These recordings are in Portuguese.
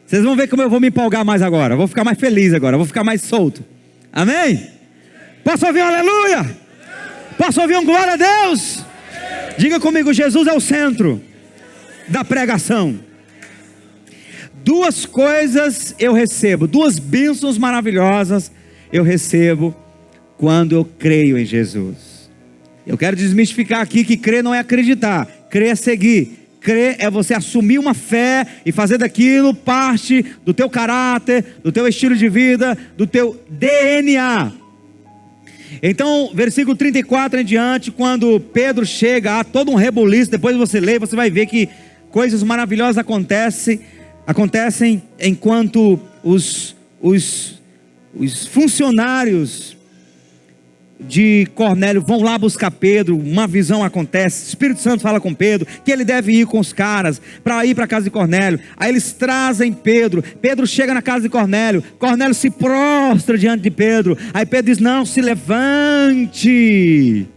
Vocês vão ver como eu vou me empolgar mais agora. Eu vou ficar mais feliz agora, eu vou ficar mais solto. Amém? Posso ouvir um aleluia? Posso ouvir um glória a Deus? Diga comigo, Jesus é o centro da pregação. Duas coisas eu recebo, duas bênçãos maravilhosas eu recebo quando eu creio em Jesus. Eu quero desmistificar aqui que crer não é acreditar, crer é seguir. Crer é você assumir uma fé e fazer daquilo parte do teu caráter, do teu estilo de vida, do teu DNA. Então, versículo 34 em diante, quando Pedro chega, há todo um rebuliço. Depois você lê, você vai ver que coisas maravilhosas acontecem enquanto os funcionários de Cornélio vão lá buscar Pedro. Uma visão acontece, o Espírito Santo fala com Pedro que ele deve ir com os caras para ir para a casa de Cornélio. Aí eles trazem Pedro. Pedro chega na casa de Cornélio. Cornélio se prostra diante de Pedro. Aí Pedro diz: não, se levante,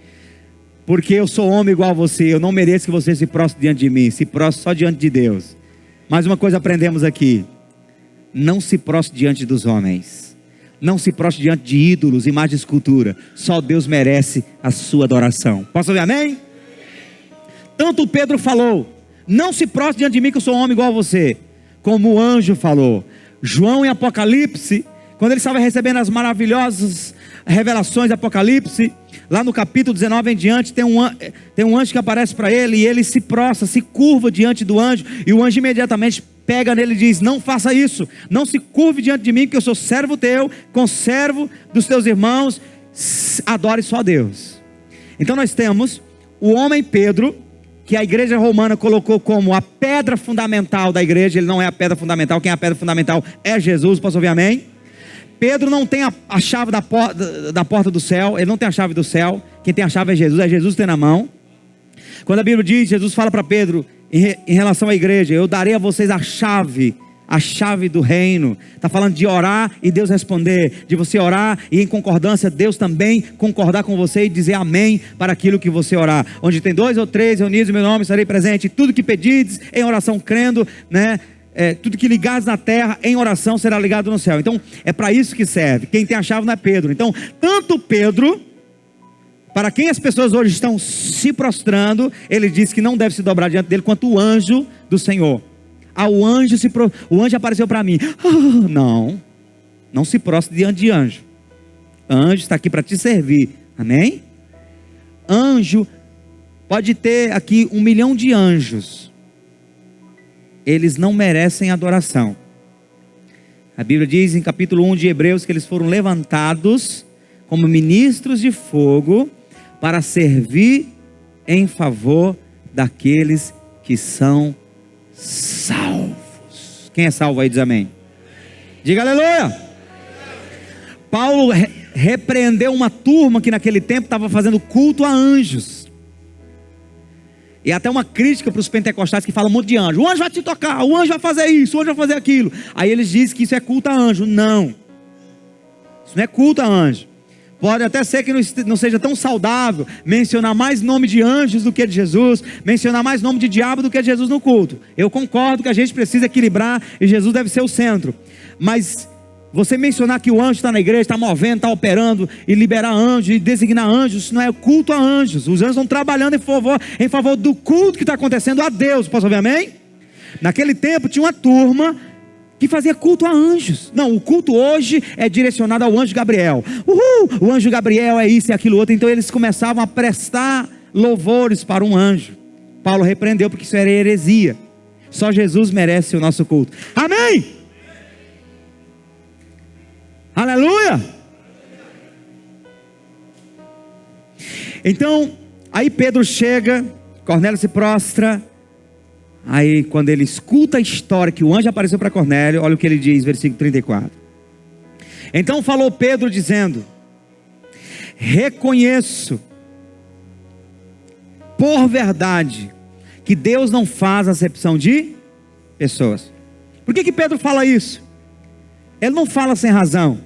porque eu sou homem igual a você, eu não mereço que você se prostre diante de mim. Se prostre só diante de Deus. Mais uma coisa aprendemos aqui: não se prostre diante dos homens, não se prostre diante de ídolos, imagem de escultura. Só Deus merece a sua adoração. Posso ouvir amém? Tanto Pedro falou: não se prostre diante de mim que eu sou um homem igual a você, como o anjo falou. João em Apocalipse, quando ele estava recebendo as maravilhosas revelações de Apocalipse, lá no capítulo 19 em diante, tem um anjo que aparece para ele, e ele se prostra, se curva diante do anjo, e o anjo imediatamente pega nele e diz: não faça isso, não se curve diante de mim, que eu sou servo teu, conservo dos teus irmãos, adore só a Deus. Então nós temos o homem Pedro, que a igreja romana colocou como a pedra fundamental da igreja. Ele não é a pedra fundamental, quem é a pedra fundamental é Jesus. Posso ouvir amém? Pedro não tem a chave da porta do céu, ele não tem a chave do céu, quem tem a chave é Jesus que tem na mão. Quando a Bíblia diz, Jesus fala para Pedro, em relação à igreja: eu darei a vocês a chave do reino. Está falando de orar e Deus responder, de você orar e em concordância Deus também concordar com você e dizer amém para aquilo que você orar. Onde tem 2 ou 3 reunidos em meu nome, estarei presente. Tudo que pedides em oração crendo, né? Tudo que ligares na terra em oração será ligado no céu. Então é para isso que serve. Quem tem a chave não é Pedro. Então tanto Pedro, para quem as pessoas hoje estão se prostrando, ele disse que não deve se dobrar diante dele, quanto o anjo do Senhor. O anjo apareceu para mim. Não se prostre diante de anjo. Anjo está aqui para te servir. Amém? Anjo, pode ter aqui 1 milhão de anjos, eles não merecem adoração. A Bíblia diz em capítulo 1 de Hebreus que eles foram levantados como ministros de fogo para servir em favor daqueles que são salvos. Quem é salvo aí diz amém. Diga aleluia. Paulo repreendeu uma turma que naquele tempo estava fazendo culto a anjos. E até uma crítica para os pentecostais que falam um monte de anjo. O anjo vai te tocar, o anjo vai fazer isso, o anjo vai fazer aquilo. Aí eles dizem que isso é culto a anjo. Não, isso não é culto a anjo. Pode até ser que não seja tão saudável mencionar mais nome de anjos do que de Jesus, mencionar mais nome de diabo do que de Jesus no culto. Eu concordo que a gente precisa equilibrar e Jesus deve ser o centro. Mas você mencionar que o anjo está na igreja, está movendo, está operando, e liberar anjos, e designar anjos, isso não é culto a anjos. Os anjos estão trabalhando em favor do culto que está acontecendo a Deus. Posso ouvir amém? Naquele tempo tinha uma turma que fazia culto a anjos. Não, o culto hoje é direcionado ao anjo Gabriel. O anjo Gabriel é isso e aquilo outro. Então eles começavam a prestar louvores para um anjo. Paulo repreendeu porque isso era heresia. Só Jesus merece o nosso culto. Amém? Aleluia! Então, aí Pedro chega, Cornélio se prostra. Aí quando ele escuta a história que o anjo apareceu para Cornélio, olha o que ele diz, versículo 34. Então falou Pedro dizendo: reconheço por verdade que Deus não faz acepção de pessoas. Por que Pedro fala isso? Ele não fala sem razão.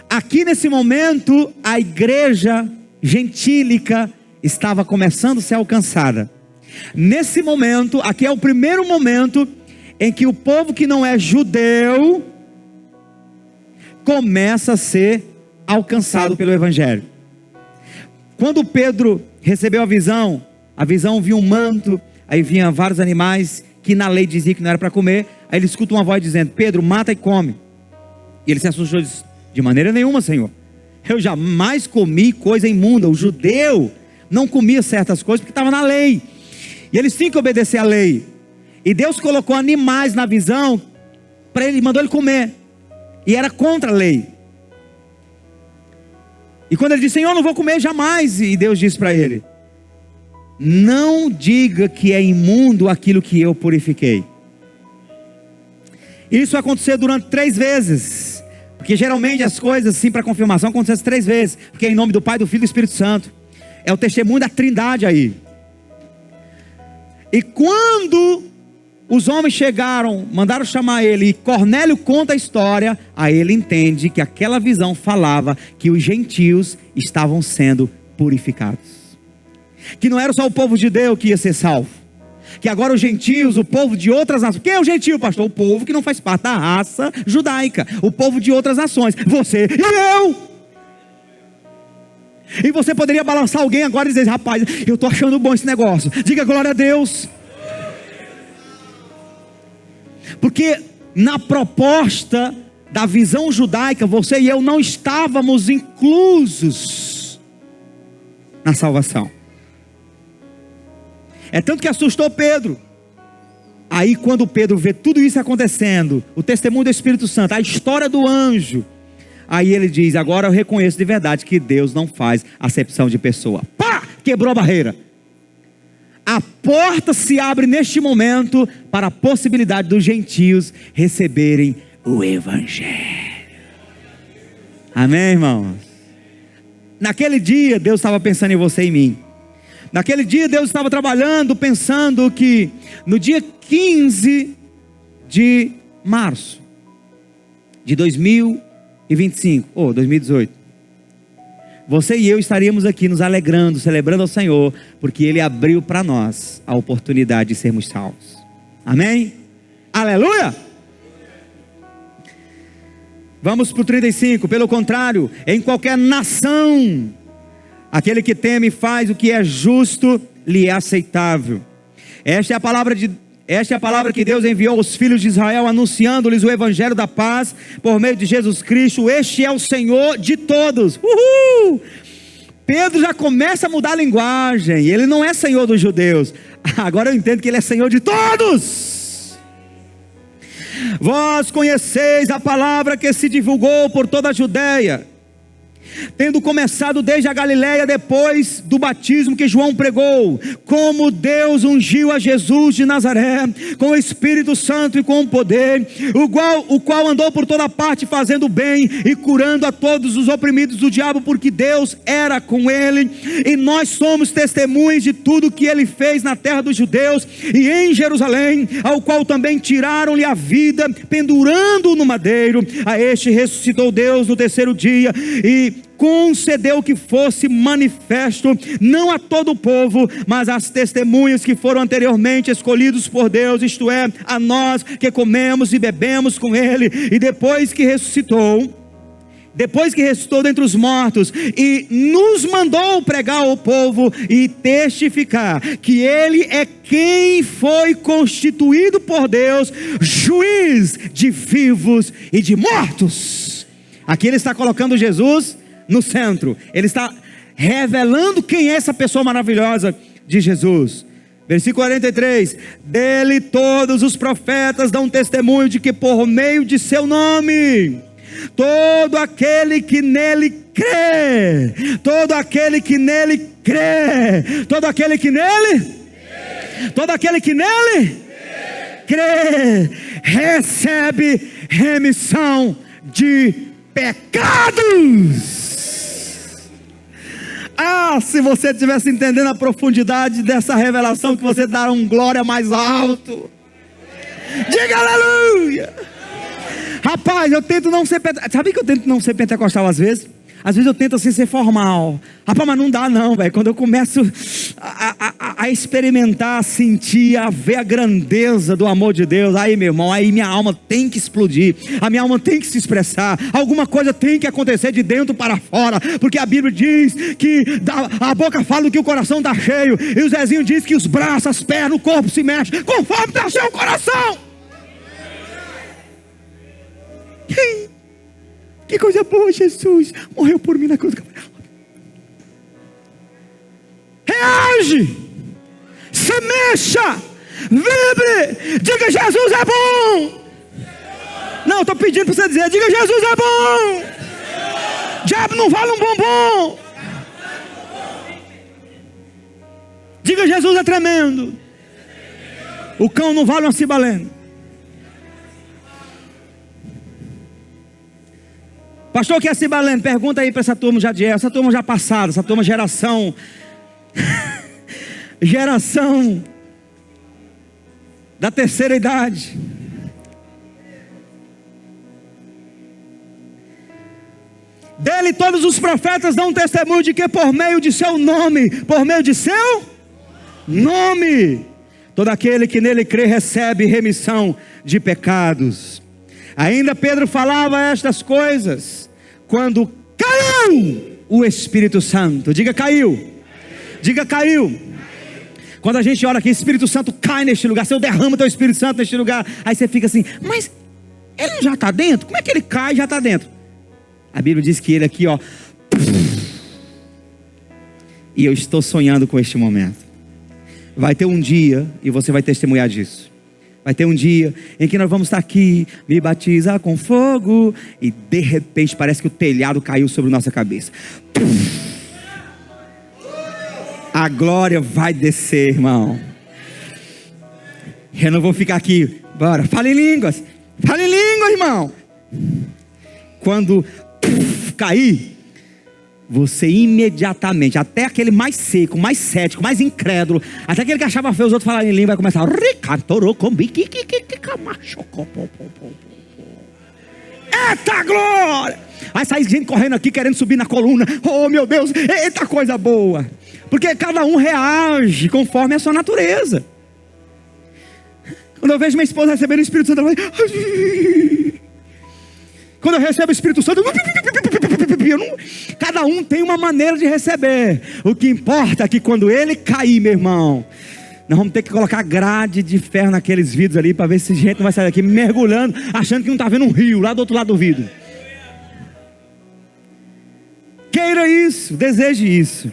Aqui nesse momento a igreja gentílica estava começando a ser alcançada. Nesse momento, aqui é o primeiro momento em que o povo que não é judeu começa a ser alcançado pelo Evangelho. Quando Pedro recebeu a visão viu um manto, aí vinha vários animais que na lei dizia que não era para comer. Aí ele escuta uma voz dizendo: Pedro, mata e come. E ele se assustou e disse: de maneira nenhuma, Senhor, eu jamais comi coisa imunda. O judeu não comia certas coisas porque estava na lei, e eles tinham que obedecer à lei. E Deus colocou animais na visão para ele, mandou ele comer, e era contra a lei. E quando ele disse: Senhor, não vou comer jamais, e Deus disse para ele: não diga que é imundo aquilo que eu purifiquei. Isso aconteceu durante 3 vezes, porque geralmente as coisas assim para confirmação acontecem 3 vezes, porque é em nome do Pai, do Filho e do Espírito Santo. É o testemunho da Trindade aí. E quando os homens chegaram, mandaram chamar ele, e Cornélio conta a história, aí ele entende que aquela visão falava que os gentios estavam sendo purificados, que não era só o povo judeu que ia ser salvo, que agora os gentios, o povo de outras nações. Quem é o gentio, pastor? O povo que não faz parte da raça judaica, o povo de outras nações, você e eu. E você poderia balançar alguém agora e dizer: rapaz, eu estou achando bom esse negócio. Diga glória a Deus. Porque na proposta da visão judaica, você e eu não estávamos inclusos na salvação. É tanto que assustou Pedro. Aí quando Pedro vê tudo isso acontecendo, o testemunho do Espírito Santo, a história do anjo, aí ele diz: agora eu reconheço de verdade que Deus não faz acepção de pessoa. Pá! Quebrou a barreira. A porta se abre neste momento para a possibilidade dos gentios receberem o Evangelho. Amém, irmãos? Naquele dia Deus estava pensando em você e em mim. Naquele dia Deus estava trabalhando, pensando que no dia 15 de março de 2025, 2018, você e eu estaríamos aqui nos alegrando, celebrando ao Senhor, porque Ele abriu para nós a oportunidade de sermos salvos. Amém? Aleluia! Vamos para o 35. Pelo contrário, em qualquer nação, aquele que teme e faz o que é justo, lhe é aceitável. Esta é a palavra que Deus enviou aos filhos de Israel, anunciando-lhes o Evangelho da paz, por meio de Jesus Cristo. Este é o Senhor de todos. Uhul! Pedro já começa a mudar a linguagem. Ele não é Senhor dos judeus. Agora eu entendo que Ele é Senhor de todos. Vós conheceis a palavra que se divulgou por toda a Judeia, tendo começado desde a Galileia, depois do batismo que João pregou, como Deus ungiu a Jesus de Nazaré, com o Espírito Santo e com poder, o qual andou por toda parte fazendo bem e curando a todos os oprimidos do diabo, porque Deus era com ele. E nós somos testemunhas de tudo que ele fez na terra dos judeus e em Jerusalém, ao qual também tiraram-lhe a vida, pendurando-o no madeiro. A este ressuscitou Deus no 3º dia e concedeu que fosse manifesto, não a todo o povo, mas às testemunhas que foram anteriormente escolhidos por Deus, isto é, a nós que comemos e bebemos com ele. E depois que ressuscitou dentre os mortos, e nos mandou pregar ao povo e testificar que ele é quem foi constituído por Deus, juiz de vivos e de mortos. Aqui ele está colocando Jesus no centro. Ele está revelando quem é essa pessoa maravilhosa de Jesus. Versículo 43: dele todos os profetas dão testemunho de que por meio de seu nome, todo aquele que nele crê, todo aquele que nele crê, todo aquele que nele, todo aquele que nele crê, recebe remissão de pecados. Ah, se você estivesse entendendo a profundidade dessa revelação, que você dará um glória mais alto. Diga aleluia. Rapaz, eu tento não ser pentecostal. Sabe que eu tento não ser pentecostal às vezes? Às vezes eu tento assim ser formal. Rapaz, mas não dá não, velho. Quando eu começo a a experimentar, a sentir, a ver a grandeza do amor de Deus, aí meu irmão, aí minha alma tem que explodir, a minha alma tem que se expressar, alguma coisa tem que acontecer de dentro para fora, porque a Bíblia diz que a boca fala do que o coração está cheio, e o Zezinho diz que os braços, as pernas, o corpo se mexe, conforme está cheio o coração. Que coisa boa, Jesus morreu por mim na cruz. Reage, se mexa, vibre, diga: Jesus é bom. Não, estou pedindo para você dizer: diga: Jesus é bom. Diabo não vale um bombom. Diga: Jesus é tremendo. O cão não vale uma cibalena. Pastor, o que é cibalena? Pergunta aí para essa turma já de essa turma já passada, essa turma geração da terceira idade. Dele todos os profetas dão testemunho de que por meio de seu nome, todo aquele que nele crê recebe remissão de pecados. Ainda Pedro falava estas coisas quando caiu o Espírito Santo. Diga: caiu. Diga: caiu. Quando a gente ora aqui, Espírito Santo cai neste lugar, Senhor, derrama teu Espírito Santo neste lugar. Aí você fica assim: mas ele não já está dentro? Como é que ele cai e já está dentro? A Bíblia diz que ele aqui, ó. E eu estou sonhando com este momento. Vai ter um dia, e você vai testemunhar disso. Vai ter um dia em que nós vamos estar aqui, me batiza com fogo, e de repente parece que o telhado caiu sobre nossa cabeça. A glória vai descer, irmão. Eu não vou ficar aqui. Bora, fala em línguas. Fala em língua, irmão. Quando cair, você imediatamente, até aquele mais seco, mais cético, mais incrédulo, até aquele que achava feio os outros falarem em língua, vai começar: eita glória! Vai sair gente correndo aqui querendo subir na coluna. Oh meu Deus, eita coisa boa. Porque cada um reage conforme a sua natureza. Quando eu vejo minha esposa recebendo o Espírito Santo, ela vai... Quando eu recebo o Espírito Santo, cada um tem uma maneira de receber. O que importa é que quando ele cair, meu irmão, nós vamos ter que colocar grade de ferro naqueles vidros ali, para ver se gente não vai sair daqui mergulhando, achando que não está vendo um rio lá do outro lado do vidro. Queira isso, deseje isso.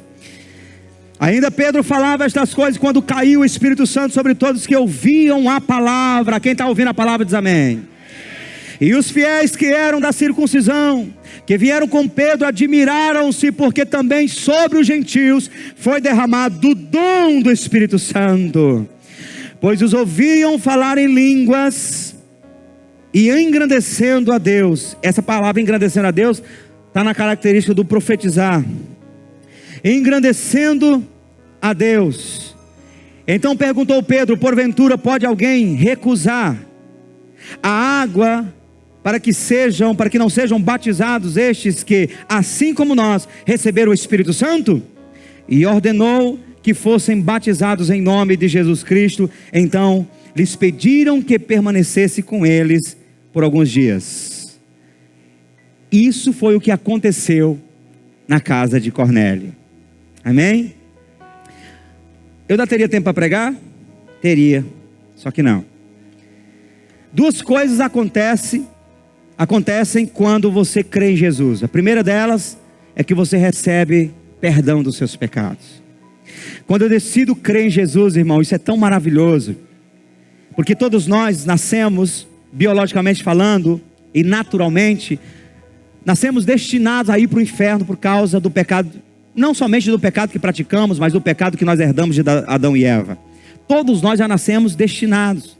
Ainda Pedro falava estas coisas quando caiu o Espírito Santo sobre todos que ouviam a palavra. Quem está ouvindo a palavra diz amém. E os fiéis que eram da circuncisão, que vieram com Pedro, admiraram-se, porque também sobre os gentios foi derramado o dom do Espírito Santo, pois os ouviam falar em línguas e engrandecendo a Deus. Essa palavra engrandecendo a Deus está na característica do profetizar. Engrandecendo a Deus. Então perguntou Pedro: porventura pode alguém recusar a água para que não sejam batizados estes que, assim como nós, receberam o Espírito Santo? E ordenou que fossem batizados em nome de Jesus Cristo. Então lhes pediram que permanecesse com eles por alguns dias. Isso foi o que aconteceu na casa de Cornélio. Amém? Eu ainda teria tempo para pregar? Teria, só que não. Duas coisas acontecem quando você crê em Jesus. A primeira delas é que você recebe perdão dos seus pecados. Quando eu decido crer em Jesus, irmão, isso é tão maravilhoso, porque todos nós nascemos, biologicamente falando e naturalmente, nascemos destinados a ir para o inferno por causa do pecado, não somente do pecado que praticamos, mas do pecado que nós herdamos de Adão e Eva. Todos nós já nascemos destinados.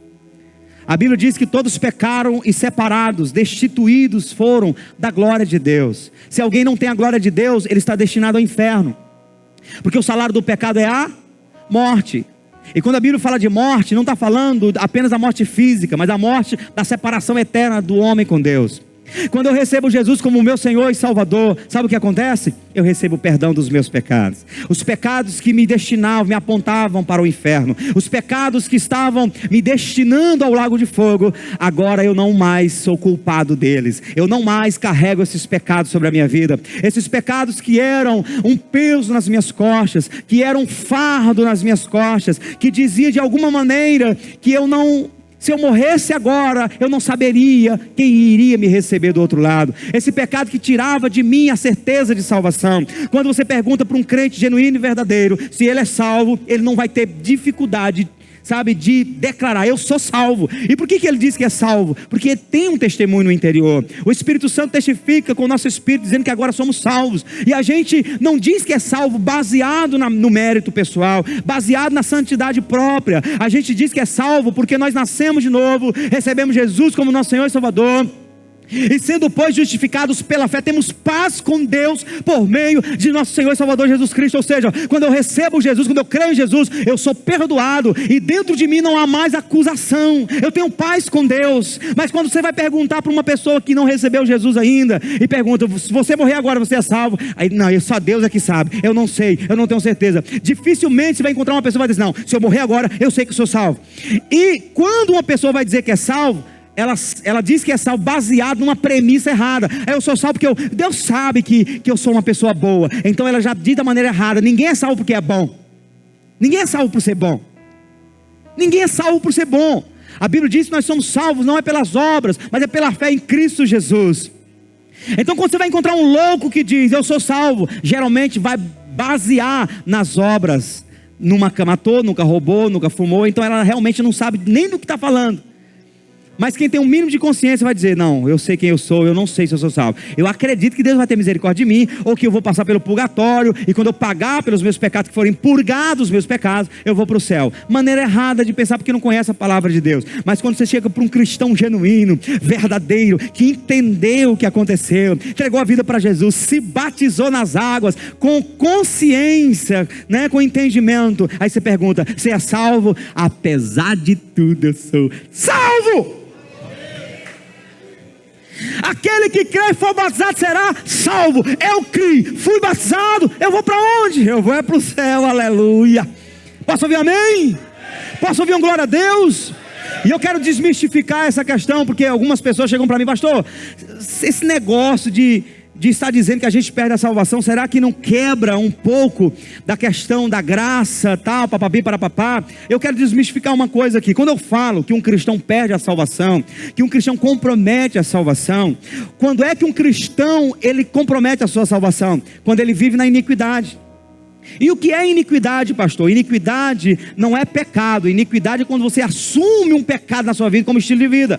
A Bíblia diz que todos pecaram e separados, destituídos foram da glória de Deus. Se alguém não tem a glória de Deus, ele está destinado ao inferno, porque o salário do pecado é a morte. E quando a Bíblia fala de morte, não está falando apenas da morte física, mas da morte da separação eterna do homem com Deus. Quando eu recebo Jesus como meu Senhor e Salvador, sabe o que acontece? Eu recebo o perdão dos meus pecados. Os pecados que me destinavam, me apontavam para o inferno, os pecados que estavam me destinando ao lago de fogo, agora eu não mais sou culpado deles. Eu não mais carrego esses pecados sobre a minha vida. Esses pecados que eram um peso nas minhas costas, que eram um fardo nas minhas costas, que dizia de alguma maneira que eu não... Se eu morresse agora, eu não saberia quem iria me receber do outro lado. Esse pecado que tirava de mim a certeza de salvação. Quando você pergunta para um crente genuíno e verdadeiro se ele é salvo, ele não vai ter dificuldade, sabe, de declarar: eu sou salvo. E por que ele diz que é salvo? Porque tem um testemunho no interior. O Espírito Santo testifica com o nosso espírito, dizendo que agora somos salvos. E a gente não diz que é salvo baseado no mérito pessoal, baseado na santidade própria. A gente diz que é salvo porque nós nascemos de novo, recebemos Jesus como nosso Senhor e Salvador. E sendo, pois, justificados pela fé, temos paz com Deus por meio de nosso Senhor e Salvador Jesus Cristo. Ou seja, quando eu recebo Jesus, quando eu creio em Jesus, eu sou perdoado, e dentro de mim não há mais acusação. Eu tenho paz com Deus. Mas quando você vai perguntar para uma pessoa que não recebeu Jesus ainda, e pergunta: se você morrer agora, você é salvo? Aí, não, só Deus é que sabe, eu não sei, eu não tenho certeza. Dificilmente você vai encontrar uma pessoa que vai dizer: não, se eu morrer agora, eu sei que sou salvo. E quando uma pessoa vai dizer que é salvo, ela diz que é salvo baseado numa premissa errada. Eu sou salvo porque Deus sabe que eu sou uma pessoa boa. Então ela já diz da maneira errada. Ninguém é salvo porque é bom. Ninguém é salvo por ser bom. Ninguém é salvo por ser bom. A Bíblia diz que nós somos salvos não é pelas obras, mas é pela fé em Cristo Jesus. Então quando você vai encontrar um louco que diz: eu sou salvo, geralmente vai basear nas obras. Nunca matou, nunca roubou, nunca fumou. Então ela realmente não sabe nem do que está falando. Mas quem tem um mínimo de consciência vai dizer: não, eu sei quem eu sou, eu não sei se eu sou salvo. Eu acredito que Deus vai ter misericórdia de mim, ou que eu vou passar pelo purgatório, e quando eu pagar pelos meus pecados, que forem purgados os meus pecados, eu vou para o céu. Maneira errada de pensar, porque não conhece a palavra de Deus. Mas quando você chega para um cristão genuíno, verdadeiro, que entendeu o que aconteceu, entregou a vida para Jesus, se batizou nas águas, com consciência, né, com entendimento, aí você pergunta: você é salvo? Apesar de tudo eu sou salvo. Aquele que crê e for batizado será salvo. Eu criei, fui batizado, eu vou para onde? Eu vou para o céu, aleluia. Posso ouvir amém? Posso ouvir um glória a Deus? E eu quero desmistificar essa questão, porque algumas pessoas chegam para mim: pastor, esse negócio de estar dizendo que a gente perde a salvação, será que não quebra um pouco da questão da graça, tal, papapi, parapapá? Eu quero desmistificar uma coisa aqui. Quando eu falo que um cristão perde a salvação, que um cristão compromete a salvação, quando é que um cristão, ele compromete a sua salvação? Quando ele vive na iniquidade. E o que é iniquidade, pastor? Iniquidade não é pecado. Iniquidade é quando você assume um pecado na sua vida como estilo de vida.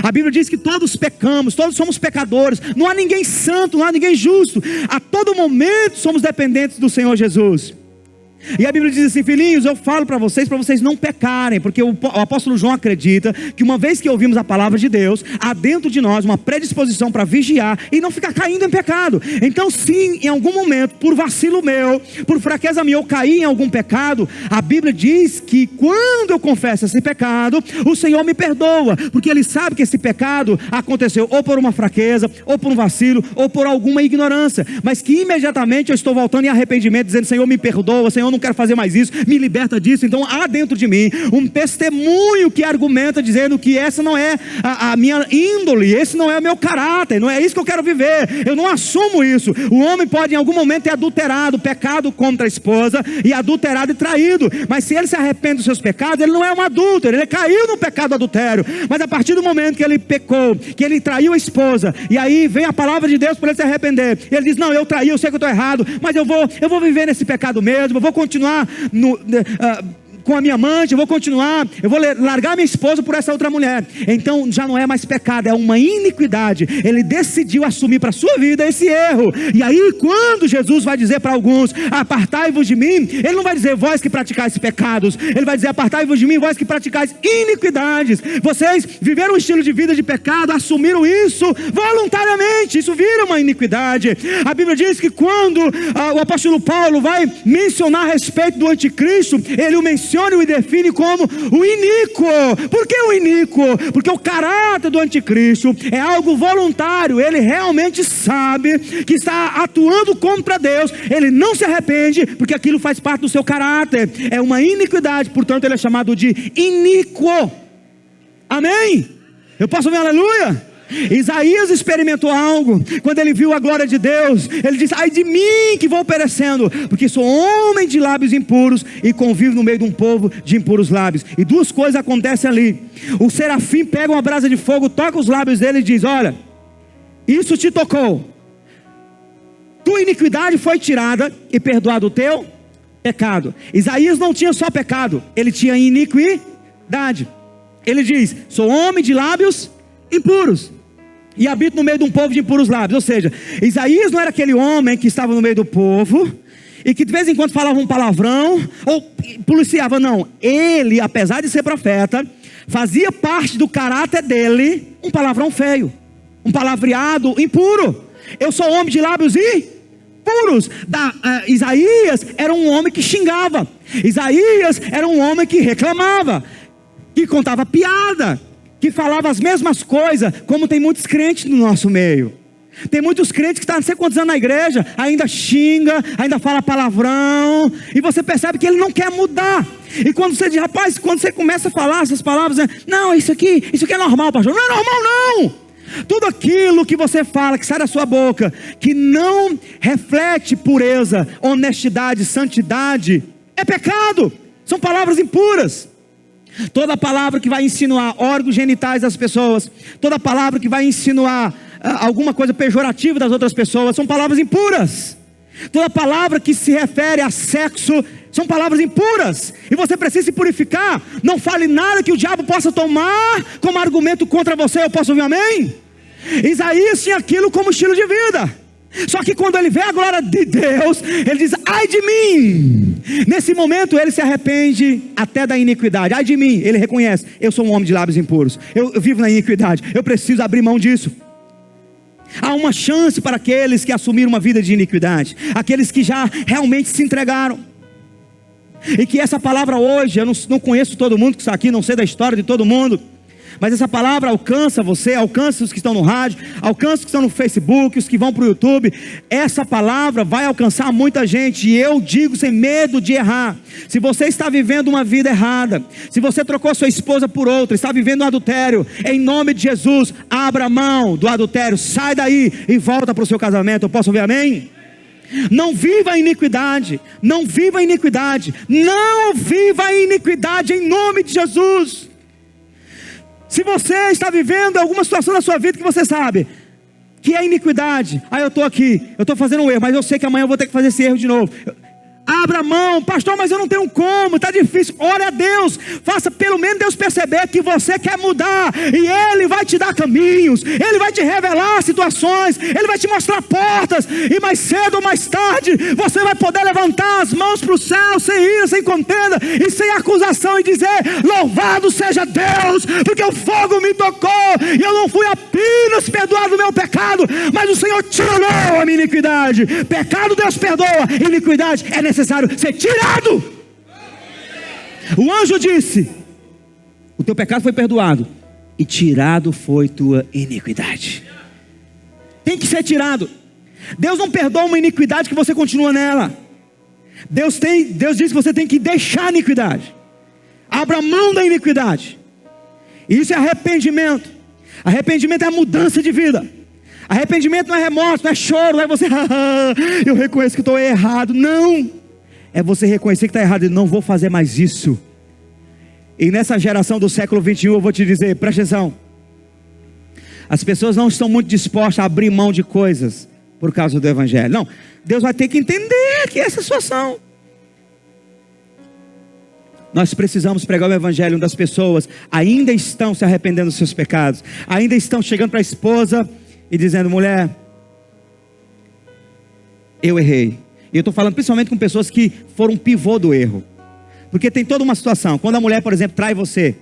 A Bíblia diz que todos pecamos, todos somos pecadores. Não há ninguém santo, não há ninguém justo. A todo momento somos dependentes do Senhor Jesus. E a Bíblia diz assim: filhinhos, eu falo para vocês não pecarem, porque o apóstolo João acredita que uma vez que ouvimos a palavra de Deus, há dentro de nós uma predisposição para vigiar e não ficar caindo em pecado. Então se em algum momento, por vacilo meu, por fraqueza minha, eu caí em algum pecado, a Bíblia diz que quando eu confesso esse pecado, o Senhor me perdoa, porque Ele sabe que esse pecado aconteceu ou por uma fraqueza, ou por um vacilo, ou por alguma ignorância, mas que imediatamente eu estou voltando em arrependimento, dizendo: Senhor, me perdoa, Senhor, não quero fazer mais isso, me liberta disso. Então há dentro de mim um testemunho que argumenta, dizendo que essa não é a minha índole, esse não é o meu caráter, não é isso que eu quero viver, eu não assumo isso. O homem pode em algum momento ter adulterado, pecado contra a esposa, e adulterado e traído, mas se ele se arrepende dos seus pecados, ele não é um adúltero, ele caiu no pecado do adultério. Mas a partir do momento que ele pecou, que ele traiu a esposa, e aí vem a palavra de Deus para ele se arrepender, e ele diz: não, eu traí, eu sei que eu estou errado, mas eu vou viver nesse pecado mesmo, eu vou continuar com a minha amante, eu vou largar minha esposa por essa outra mulher. Então já não é mais pecado, é uma iniquidade. Ele decidiu assumir para a sua vida esse erro. E aí quando Jesus vai dizer para alguns: apartai-vos de mim, Ele não vai dizer: vós que praticais pecados, Ele vai dizer: apartai-vos de mim, vós que praticais iniquidades. Vocês viveram um estilo de vida de pecado, assumiram isso voluntariamente, isso vira uma iniquidade. A Bíblia diz que quando o apóstolo Paulo vai mencionar a respeito do anticristo, ele o menciona posiciona e o define como o iníquo. Por que o iníquo? Porque o caráter do anticristo é algo voluntário. Ele realmente sabe que está atuando contra Deus. Ele não se arrepende, porque aquilo faz parte do seu caráter. É uma iniquidade, portanto ele é chamado de iníquo. Amém? Eu posso ouvir aleluia? Isaías experimentou algo, quando ele viu a glória de Deus. Ele disse: ai de mim que vou perecendo, porque sou homem de lábios impuros e convivo no meio de um povo de impuros lábios. E duas coisas acontecem ali. O serafim pega uma brasa de fogo, toca os lábios dele e diz: olha, isso te tocou, tua iniquidade foi tirada e perdoado o teu pecado. Isaías não tinha só pecado, ele tinha iniquidade. Ele diz: sou homem de lábios impuros e habito no meio de um povo de impuros lábios. Ou seja, Isaías não era aquele homem que estava no meio do povo e que de vez em quando falava um palavrão ou policiava. Não, ele, apesar de ser profeta, fazia parte do caráter dele um palavrão feio, um palavreado impuro. Eu sou homem de lábios impuros. Isaías era um homem que xingava. Isaías era um homem que reclamava, que contava piada, que falava as mesmas coisas, como tem muitos crentes no nosso meio. Tem muitos crentes que estão não sei quantos anos na igreja, ainda xinga, ainda fala palavrão, e você percebe que ele não quer mudar. E quando você diz: rapaz, quando você começa a falar essas palavras, não, isso aqui é normal, pastor. Não é normal não. Tudo aquilo que você fala, que sai da sua boca, que não reflete pureza, honestidade, santidade, é pecado. São palavras impuras. Toda palavra que vai insinuar órgãos genitais das pessoas, toda palavra que vai insinuar alguma coisa pejorativa das outras pessoas, são palavras impuras. Toda palavra que se refere a sexo, são palavras impuras. E você precisa se purificar. Não fale nada que o diabo possa tomar como argumento contra você. Eu posso ouvir amém? Isaías tinha aquilo como estilo de vida. Só que quando ele vê a glória de Deus, ele diz: ai de mim. Nesse momento ele se arrepende até da iniquidade. Ai de mim, ele reconhece: eu sou um homem de lábios impuros, eu vivo na iniquidade, eu preciso abrir mão disso. Há uma chance para aqueles que assumiram uma vida de iniquidade, aqueles que já realmente se entregaram. E que essa palavra hoje, eu não conheço todo mundo que está aqui, não sei da história de todo mundo, mas essa palavra alcança você, alcança os que estão no rádio, alcança os que estão no Facebook, os que vão para o YouTube. Essa palavra vai alcançar muita gente. E eu digo sem medo de errar: se você está vivendo uma vida errada, se você trocou sua esposa por outra, está vivendo um adultério, em nome de Jesus, abra mão do adultério, sai daí e volta para o seu casamento. Eu posso ouvir amém? Não viva a iniquidade, não viva a iniquidade, não viva a iniquidade em nome de Jesus. Se você está vivendo alguma situação na sua vida que você sabe que é iniquidade, eu estou aqui, eu estou fazendo um erro, mas eu sei que amanhã eu vou ter que fazer esse erro de novo. Abra a mão: pastor, mas eu não tenho como, está difícil. Ore a Deus, faça pelo menos Deus perceber que você quer mudar, e Ele vai te dar caminhos, Ele vai te revelar situações, Ele vai te mostrar portas, e mais cedo ou mais tarde você vai poder levantar as mãos para o céu, sem ira, sem contenda e sem acusação, e dizer: louvado seja Deus, porque o fogo me tocou, e eu não fui apenas perdoado do meu pecado, mas o Senhor tirou a minha iniquidade. Pecado Deus perdoa, iniquidade é necessário ser tirado. O anjo disse: o teu pecado foi perdoado e tirado foi tua iniquidade. Tem que ser tirado. Deus não perdoa uma iniquidade que você continua nela. Deus diz que você tem que deixar a iniquidade. Abra mão da iniquidade. Isso é arrependimento. Arrependimento é a mudança de vida. Arrependimento não é remorso, não é choro, não é você eu reconheço que estou errado. Não. É você reconhecer que está errado e não vou fazer mais isso. E nessa geração do século 21 eu vou te dizer, presta atenção: as pessoas não estão muito dispostas a abrir mão de coisas por causa do evangelho. Não, Deus vai ter que entender que essa situação. Nós precisamos pregar o evangelho onde as pessoas ainda estão se arrependendo dos seus pecados, ainda estão chegando para a esposa e dizendo: mulher, eu errei. E eu estou falando principalmente com pessoas que foram pivô do erro. Porque tem toda uma situação. Quando a mulher, por exemplo, trai você,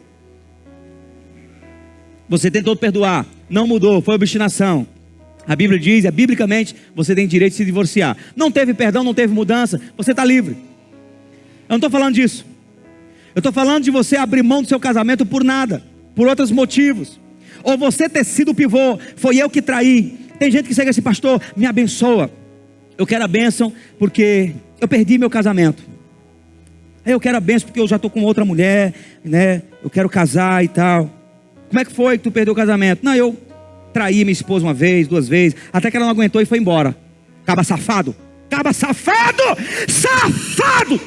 você tentou perdoar, não mudou, foi obstinação. A Bíblia diz, biblicamente, você tem direito de se divorciar. Não teve perdão, não teve mudança, você está livre. Eu não estou falando disso. Eu estou falando de você abrir mão do seu casamento por nada, por outros motivos. Ou você ter sido o pivô, foi eu que traí. Tem gente que chega assim, pastor, me abençoa. Eu quero a bênção porque eu perdi meu casamento. Eu quero a bênção porque eu já estou com outra mulher, né? Eu quero casar e tal. Como é que foi que tu perdeu o casamento? Não, eu traí minha esposa uma vez, 2 vezes, até que ela não aguentou e foi embora. Caba safado! Caba safado! Safado!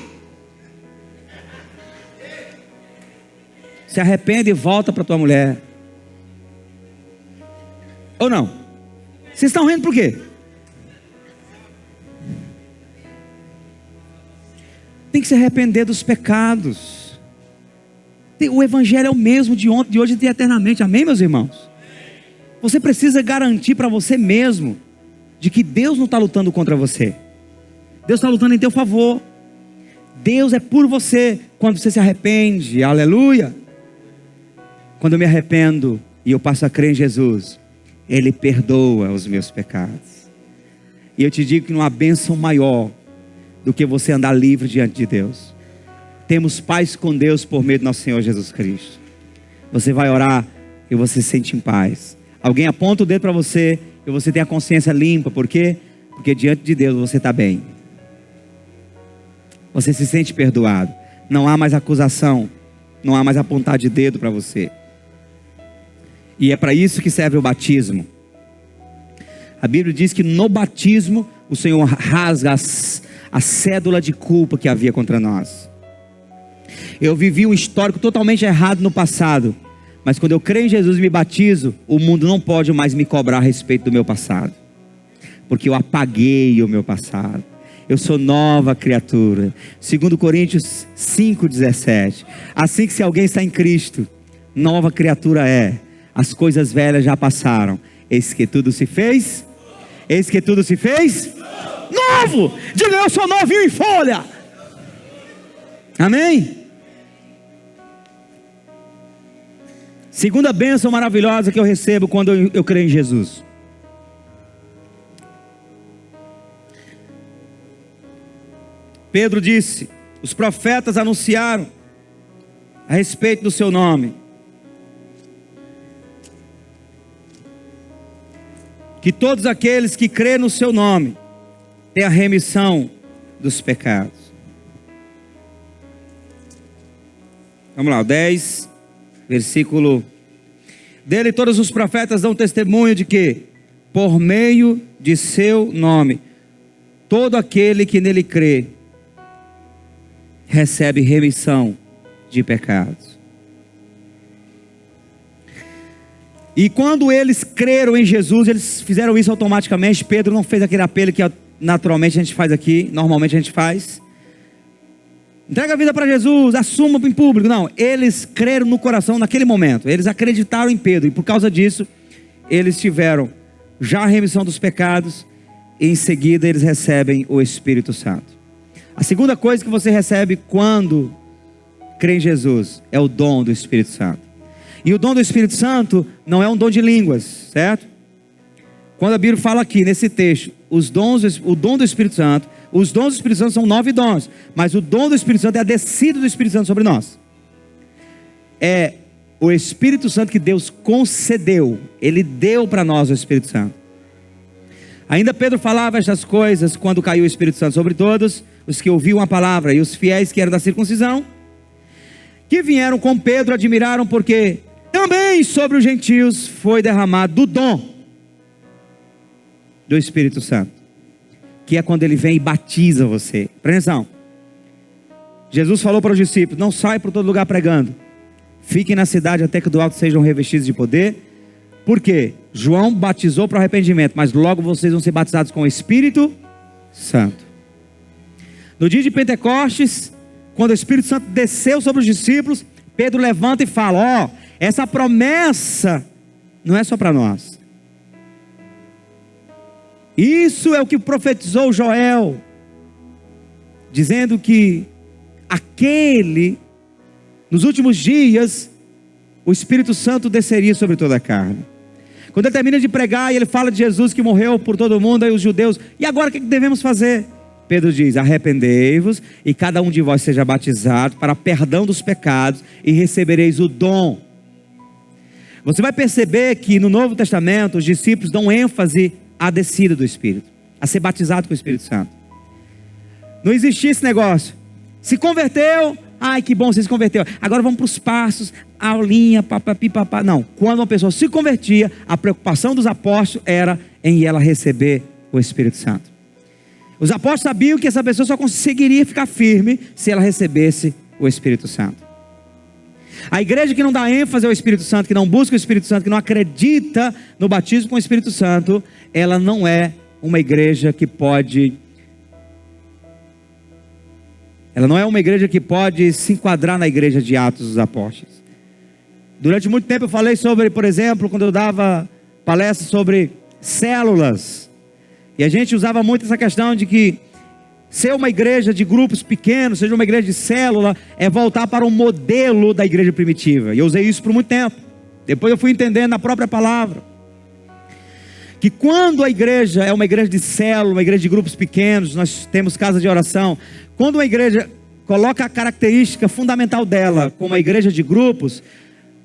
Se arrepende e volta para tua mulher. Ou não? Vocês estão rindo por quê? Tem que se arrepender dos pecados. O evangelho é o mesmo de ontem, de hoje e de eternamente. Amém, meus irmãos? Você precisa garantir para você mesmo de que Deus não está lutando contra você. Deus está lutando em teu favor. Deus é por você quando você se arrepende. Aleluia. Quando eu me arrependo e eu passo a crer em Jesus, Ele perdoa os meus pecados. E eu te digo que não há bênção maior do que você andar livre diante de Deus. Temos paz com Deus por meio do nosso Senhor Jesus Cristo. Você vai orar e você se sente em paz. Alguém aponta o dedo para você e você tem a consciência limpa. Por quê? Porque diante de Deus você está bem. Você se sente perdoado. Não há mais acusação. Não há mais apontar de dedo para você. E é para isso que serve o batismo. A Bíblia diz que no batismo o Senhor rasga a cédula de culpa que havia contra nós. Eu vivi um histórico totalmente errado no passado, mas quando eu creio em Jesus e me batizo, o mundo não pode mais me cobrar a respeito do meu passado, porque eu apaguei o meu passado. Eu sou nova criatura. 2 Coríntios 5,17. Assim que se alguém está em Cristo, nova criatura é. As coisas velhas já passaram. Eis que tudo se fez. Eis que tudo se fez novo. Diga, eu sou novinho em folha. Amém? Segunda bênção maravilhosa que eu recebo quando eu creio em Jesus. Pedro disse: os profetas anunciaram a respeito do seu nome, que todos aqueles que crêem no seu nome têm a remissão dos pecados. Vamos lá, o 10, versículo. Dele todos os profetas dão testemunho de que, por meio de seu nome, todo aquele que nele crê, recebe remissão de pecados. E quando eles creram em Jesus, eles fizeram isso automaticamente. Pedro não fez aquele apelo que naturalmente a gente faz aqui, normalmente a gente faz. Entrega a vida para Jesus, assuma em público. Não, eles creram no coração naquele momento. Eles acreditaram em Pedro e por causa disso, eles tiveram já a remissão dos pecados. E em seguida eles recebem o Espírito Santo. A segunda coisa que você recebe quando crê em Jesus é o dom do Espírito Santo. E o dom do Espírito Santo não é um dom de línguas, certo? Quando a Bíblia fala aqui nesse texto, o dom do Espírito Santo, os dons do Espírito Santo são 9 dons, mas o dom do Espírito Santo é a descida do Espírito Santo sobre nós. É o Espírito Santo que Deus concedeu, Ele deu para nós o Espírito Santo. Ainda Pedro falava estas coisas quando caiu o Espírito Santo sobre todos os que ouviam a palavra, e os fiéis que eram da circuncisão, que vieram com Pedro, admiraram porque também sobre os gentios foi derramado o dom do Espírito Santo, que é quando ele vem e batiza você. Presta atenção. Jesus falou para os discípulos: não saia por todo lugar pregando, fiquem na cidade até que do alto sejam revestidos de poder. Por quê? João batizou para o arrependimento, mas logo vocês vão ser batizados com o Espírito Santo. No dia de Pentecostes, quando o Espírito Santo desceu sobre os discípulos, Pedro levanta e fala: essa promessa não é só para nós. Isso é o que profetizou Joel, dizendo que nos últimos dias, o Espírito Santo desceria sobre toda a carne. Quando ele termina de pregar e ele fala de Jesus que morreu por todo mundo, aí os judeus: e agora o que devemos fazer? Pedro diz: arrependei-vos e cada um de vós seja batizado para perdão dos pecados e recebereis o dom. Você vai perceber que no Novo Testamento os discípulos dão ênfase à descida do Espírito, a ser batizado com o Espírito Santo. Não existia esse negócio. Se converteu, ai que bom, você se converteu, agora vamos para os passos, aulinha, papapi, papá. Não, quando uma pessoa se convertia, a preocupação dos apóstolos era em ela receber o Espírito Santo. Os apóstolos sabiam que essa pessoa só conseguiria ficar firme se ela recebesse o Espírito Santo. A igreja que não dá ênfase ao Espírito Santo, que não busca o Espírito Santo, que não acredita no batismo com o Espírito Santo, ela não é uma igreja que pode... Ela não é uma igreja que pode se enquadrar na igreja de Atos dos Apóstolos. Durante muito tempo eu falei sobre, por exemplo, quando eu dava palestras sobre células. E a gente usava muito essa questão de que ser uma igreja de grupos pequenos, seja uma igreja de célula, é voltar para um modelo da igreja primitiva. E eu usei isso por muito tempo. Depois eu fui entendendo na própria palavra que quando a igreja é uma igreja de célula, uma igreja de grupos pequenos, nós temos casas de oração. Quando uma igreja coloca a característica fundamental dela como uma igreja de grupos,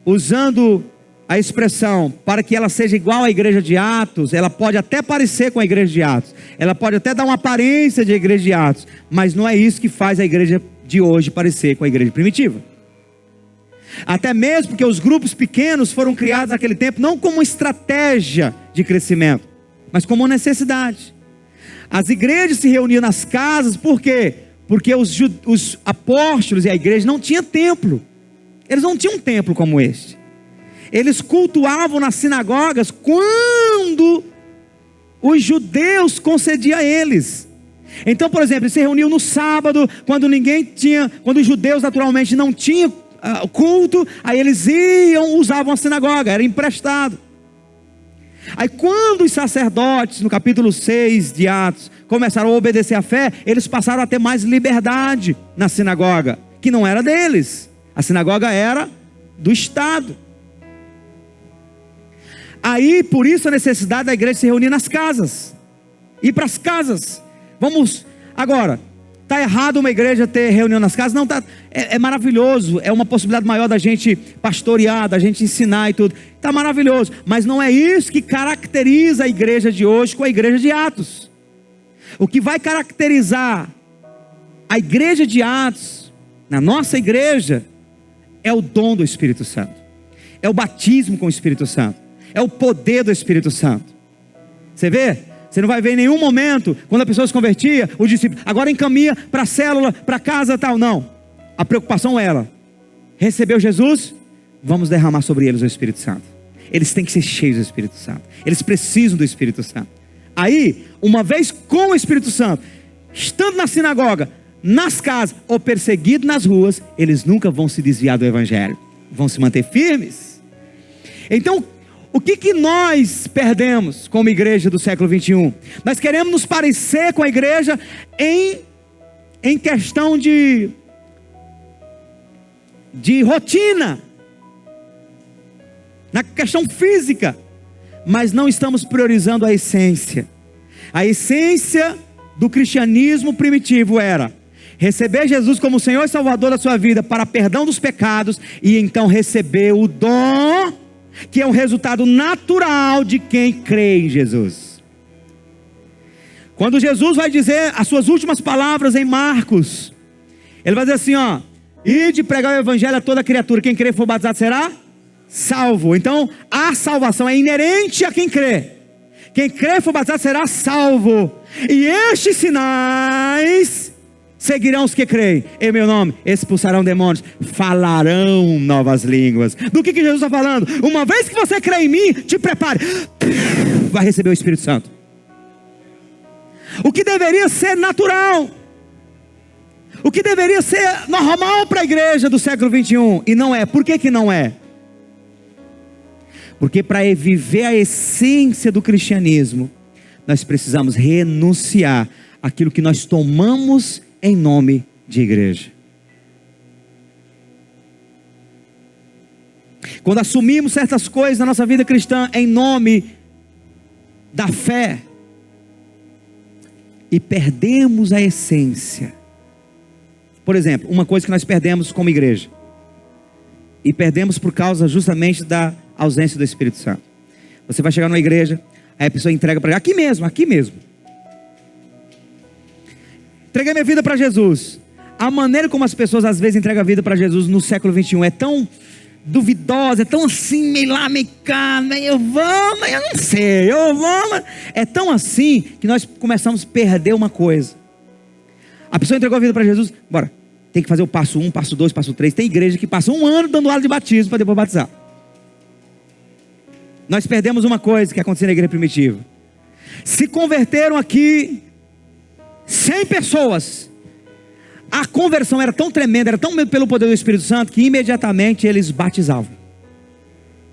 usando a expressão para que ela seja igual à igreja de Atos, ela pode até parecer com a igreja de Atos, ela pode até dar uma aparência de igreja de Atos, mas não é isso que faz a igreja de hoje parecer com a igreja primitiva. Até mesmo porque os grupos pequenos foram criados naquele tempo não como uma estratégia de crescimento, mas como uma necessidade. As igrejas se reuniam nas casas, por quê? Porque os apóstolos e a igreja não tinham templo. Eles não tinham um templo como este. Eles cultuavam nas sinagogas quando os judeus concediam a eles. Então, por exemplo, eles se reuniam no sábado, quando os judeus naturalmente não tinham culto, aí eles usavam a sinagoga, era emprestado. Aí quando os sacerdotes, no capítulo 6 de Atos, começaram a obedecer à fé, eles passaram a ter mais liberdade na sinagoga, que não era deles. A sinagoga era do Estado. Aí, por isso a necessidade da igreja se reunir nas casas, ir para as casas. Vamos, agora, está errado uma igreja ter reunião nas casas? Não, tá, é maravilhoso, é uma possibilidade maior da gente pastorear, da gente ensinar e tudo, está maravilhoso, mas não é isso que caracteriza a igreja de hoje com a igreja de Atos. O que vai caracterizar a igreja de Atos, na nossa igreja, é o dom do Espírito Santo, é o batismo com o Espírito Santo, é o poder do Espírito Santo. Você vê? Você não vai ver em nenhum momento, quando a pessoa se convertia, o discípulo, agora encaminha para a célula, para casa tal. Não, a preocupação era, recebeu Jesus, vamos derramar sobre eles o Espírito Santo. Eles têm que ser cheios do Espírito Santo, eles precisam do Espírito Santo. Aí, uma vez com o Espírito Santo, estando na sinagoga, nas casas ou perseguidos nas ruas, eles nunca vão se desviar do Evangelho, vão se manter firmes. Então, o que nós perdemos como igreja do século 21? Nós queremos nos parecer com a igreja em questão de rotina, na questão física, mas não estamos priorizando a essência. A essência do cristianismo primitivo era receber Jesus como Senhor e Salvador da sua vida para perdão dos pecados e então receber o dom, que é um resultado natural de quem crê em Jesus. Quando Jesus vai dizer as suas últimas palavras em Marcos, ele vai dizer assim, ó: ide pregar o evangelho a toda criatura, quem crer e for batizado será salvo. Então a salvação é inerente a quem crê. Quem crê e for batizado será salvo. E estes sinais seguirão os que creem em meu nome, expulsarão demônios, falarão novas línguas. Do que Jesus está falando? Uma vez que você crê em mim, te prepare, vai receber o Espírito Santo. O que deveria ser natural, o que deveria ser normal para a igreja do século 21, e não é. Por que não é? Porque para viver a essência do cristianismo, nós precisamos renunciar àquilo que nós tomamos em nome de igreja. Quando assumimos certas coisas na nossa vida cristã em nome da fé, e perdemos a essência. Por exemplo, uma coisa que nós perdemos como igreja, e perdemos por causa justamente da ausência do Espírito Santo. Você vai chegar numa igreja, aí a pessoa entrega para aqui mesmo. Entreguei minha vida para Jesus. A maneira como as pessoas às vezes entregam a vida para Jesus no século 21 é tão duvidosa, é tão assim, meio lá, meio cá, meio vamos, eu não sei, eu vamos. É tão assim que nós começamos a perder uma coisa. A pessoa entregou a vida para Jesus, bora, tem que fazer o passo 1, passo 2, passo 3. Tem igreja que passa 1 ano dando aula de batismo para depois batizar. Nós perdemos uma coisa que aconteceu na igreja primitiva. Se converteram aqui 100 pessoas. A conversão era tão tremenda, era tão pelo poder do Espírito Santo, que imediatamente eles batizavam.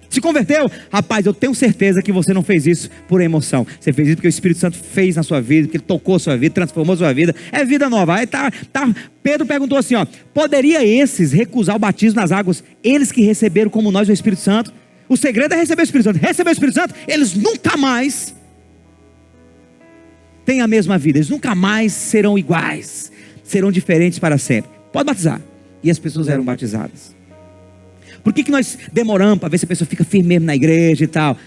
Se converteu? Rapaz, eu tenho certeza que você não fez isso por emoção. Você fez isso porque o Espírito Santo fez na sua vida, porque Ele tocou a sua vida, transformou a sua vida. É vida nova. Aí Pedro perguntou assim, poderia esses recusar o batismo nas águas, eles que receberam como nós o Espírito Santo? O segredo é receber o Espírito Santo. Receber o Espírito Santo, eles nunca mais têm a mesma vida. Eles nunca mais serão iguais. Serão diferentes para sempre. Pode batizar. E as pessoas eram batizadas. Por que nós demoramos para ver se a pessoa fica firme mesmo na igreja e tal?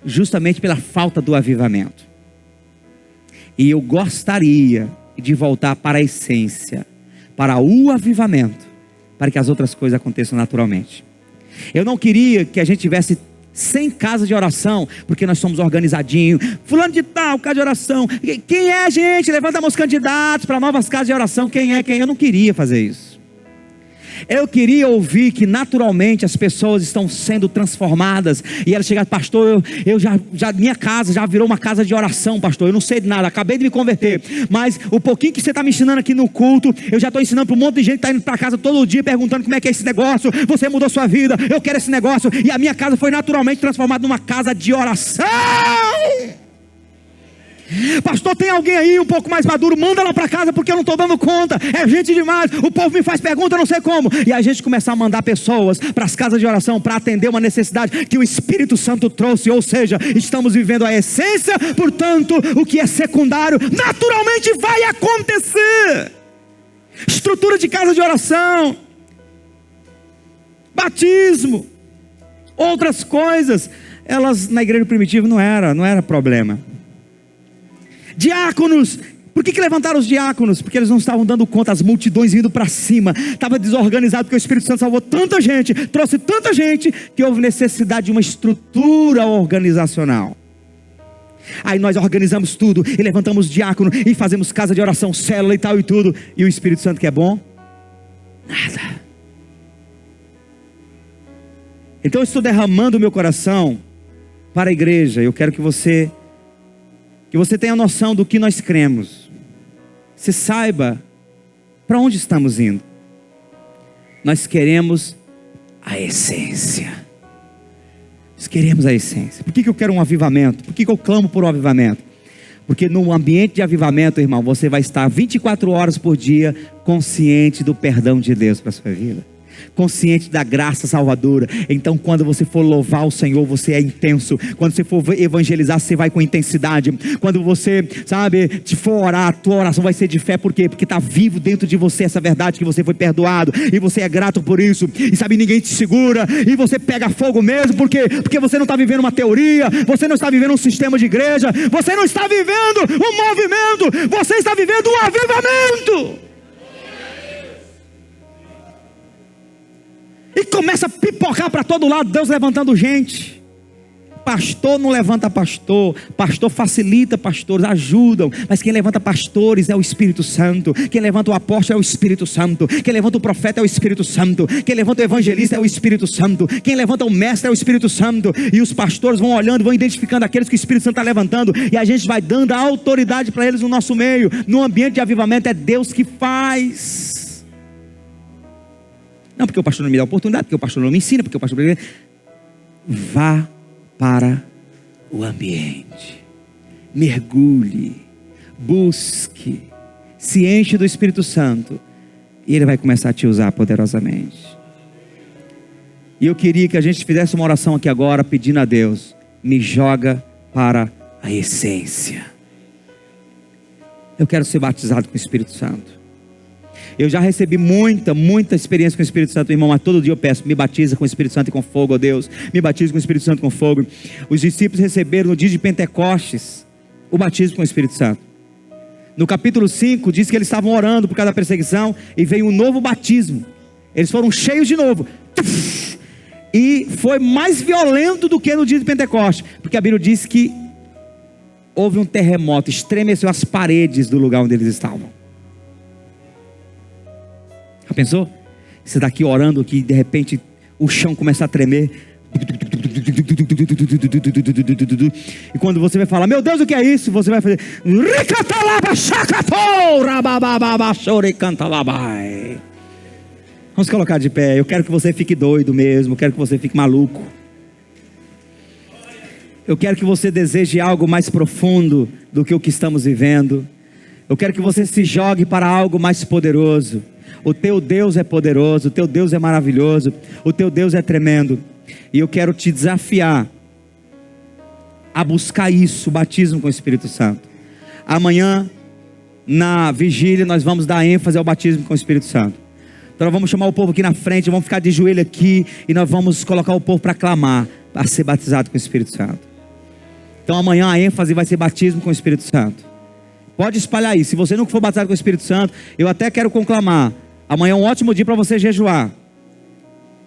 Justamente pela falta do avivamento. E eu gostaria de voltar para a essência, para o avivamento, para que as outras coisas aconteçam naturalmente. Eu não queria que a gente tivesse 100 casas de oração, porque nós somos organizadinhos. Fulano de tal, casa de oração. Quem é a gente? Levantamos os candidatos para novas casas de oração. Quem é? Eu não queria fazer isso. Eu queria ouvir que naturalmente as pessoas estão sendo transformadas. E ela chega, pastor, minha casa já virou uma casa de oração, pastor. Eu não sei de nada, acabei de me converter. Mas o pouquinho que você está me ensinando aqui no culto, eu já estou ensinando para um monte de gente que está indo para casa todo dia perguntando como é que é esse negócio. Você mudou sua vida, eu quero esse negócio. E a minha casa foi naturalmente transformada numa casa de oração. Pastor, tem alguém aí um pouco mais maduro? Manda lá para casa porque eu não estou dando conta. É gente demais, o povo me faz pergunta, eu não sei como. E a gente começar a mandar pessoas para as casas de oração para atender uma necessidade que o Espírito Santo trouxe. Ou seja, estamos vivendo a essência. Portanto, o que é secundário naturalmente vai acontecer. Estrutura de casa de oração, batismo, outras coisas, elas na igreja primitiva não era problema. Diáconos, por que levantaram os diáconos? Porque eles não estavam dando conta, as multidões indo para cima, estava desorganizado, porque o Espírito Santo salvou tanta gente, trouxe tanta gente, que houve necessidade de uma estrutura organizacional. Aí nós organizamos tudo, e levantamos diácono, e fazemos casa de oração, célula e tal e tudo, e o Espírito Santo que é bom? Nada. Então eu estou derramando o meu coração para a igreja. Eu quero que você tenha noção do que nós cremos. Você saiba para onde estamos indo. Nós queremos a essência. Nós queremos a essência. Por que eu quero um avivamento? Por que eu clamo por um avivamento? Porque no ambiente de avivamento, irmão, você vai estar 24 horas por dia consciente do perdão de Deus para a sua vida, consciente da graça salvadora. Então quando você for louvar o Senhor, você é intenso. Quando você for evangelizar, você vai com intensidade. Quando você, for orar, a tua oração vai ser de fé. Por quê? Porque está vivo dentro de você essa verdade que você foi perdoado, e você é grato por isso. E ninguém te segura, e você pega fogo mesmo. Por quê? Porque você não está vivendo uma teoria, você não está vivendo um sistema de igreja, você não está vivendo um movimento, você está vivendo um avivamento. E começa a pipocar para todo lado, Deus levantando gente. Pastor não levanta pastor, pastor facilita pastores, ajudam, mas quem levanta pastores é o Espírito Santo. Quem levanta o apóstolo é o Espírito Santo. Quem levanta o profeta é o Espírito Santo. Quem levanta o evangelista é o Espírito Santo. Quem levanta o mestre é o Espírito Santo. E os pastores vão olhando, vão identificando aqueles que o Espírito Santo está levantando, e a gente vai dando a autoridade para eles no nosso meio. No ambiente de avivamento é Deus que faz. Não porque o pastor não me dá oportunidade, porque o pastor não me ensina, porque o pastor... Vá para o ambiente, mergulhe, busque, se enche do Espírito Santo, e Ele vai começar a te usar poderosamente. E eu queria que a gente fizesse uma oração aqui agora, pedindo a Deus: me joga para a essência. Eu quero ser batizado com o Espírito Santo. Eu já recebi muita experiência com o Espírito Santo, irmão, mas todo dia eu peço, me batiza com o Espírito Santo e com fogo, ó Deus. Me batiza com o Espírito Santo e com fogo. Os discípulos receberam no dia de Pentecostes o batismo com o Espírito Santo. No capítulo 5 diz que eles estavam orando por causa da perseguição e veio um novo batismo. Eles foram cheios de novo. E foi mais violento do que no dia de Pentecostes, porque a Bíblia diz que houve um terremoto, estremeceu as paredes do lugar onde eles estavam. Já pensou? Você está aqui orando aqui, de repente o chão começa a tremer. E quando você vai falar, meu Deus, o que é isso? Você vai fazer, vamos colocar de pé. Eu quero que você fique doido mesmo. Eu quero que você fique maluco. Eu quero que você deseje algo mais profundo do que o que estamos vivendo. Eu quero que você se jogue para algo mais poderoso. O teu Deus é poderoso, o teu Deus é maravilhoso, o teu Deus é tremendo. E eu quero te desafiar a buscar isso, o batismo com o Espírito Santo. Amanhã, na vigília, nós vamos dar ênfase ao batismo com o Espírito Santo. Então nós vamos chamar o povo aqui na frente, vamos ficar de joelho aqui e nós vamos colocar o povo para clamar, para ser batizado com o Espírito Santo. Então amanhã a ênfase vai ser batismo com o Espírito Santo. Pode espalhar isso. Se você nunca for batizado com o Espírito Santo, eu até quero conclamar. Amanhã é um ótimo dia para você jejuar.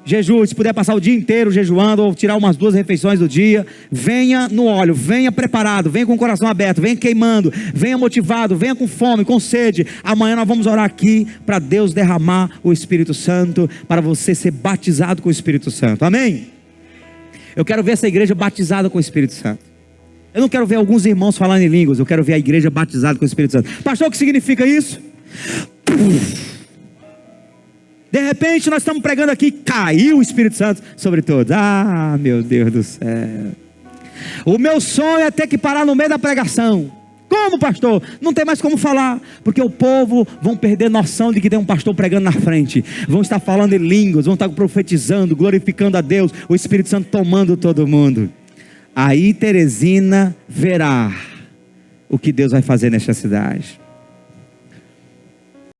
Jejum, se puder passar o dia inteiro jejuando, ou tirar umas 2 refeições do dia, venha no óleo, venha preparado, venha com o coração aberto, venha queimando, venha motivado, venha com fome, com sede. Amanhã nós vamos orar aqui para Deus derramar o Espírito Santo, para você ser batizado com o Espírito Santo, amém? Eu quero ver essa igreja batizada com o Espírito Santo. Eu não quero ver alguns irmãos falando em línguas, eu quero ver a igreja batizada com o Espírito Santo. Pastor, o que significa isso? De repente nós estamos pregando aqui, caiu o Espírito Santo sobre todos. Ah, meu Deus do céu. O meu sonho é ter que parar no meio da pregação. Como, pastor? Não tem mais como falar, porque o povo vão perder noção de que tem um pastor pregando na frente. Vão estar falando em línguas, vão estar profetizando, glorificando a Deus, o Espírito Santo tomando todo mundo. Aí Teresina verá o que Deus vai fazer nesta cidade.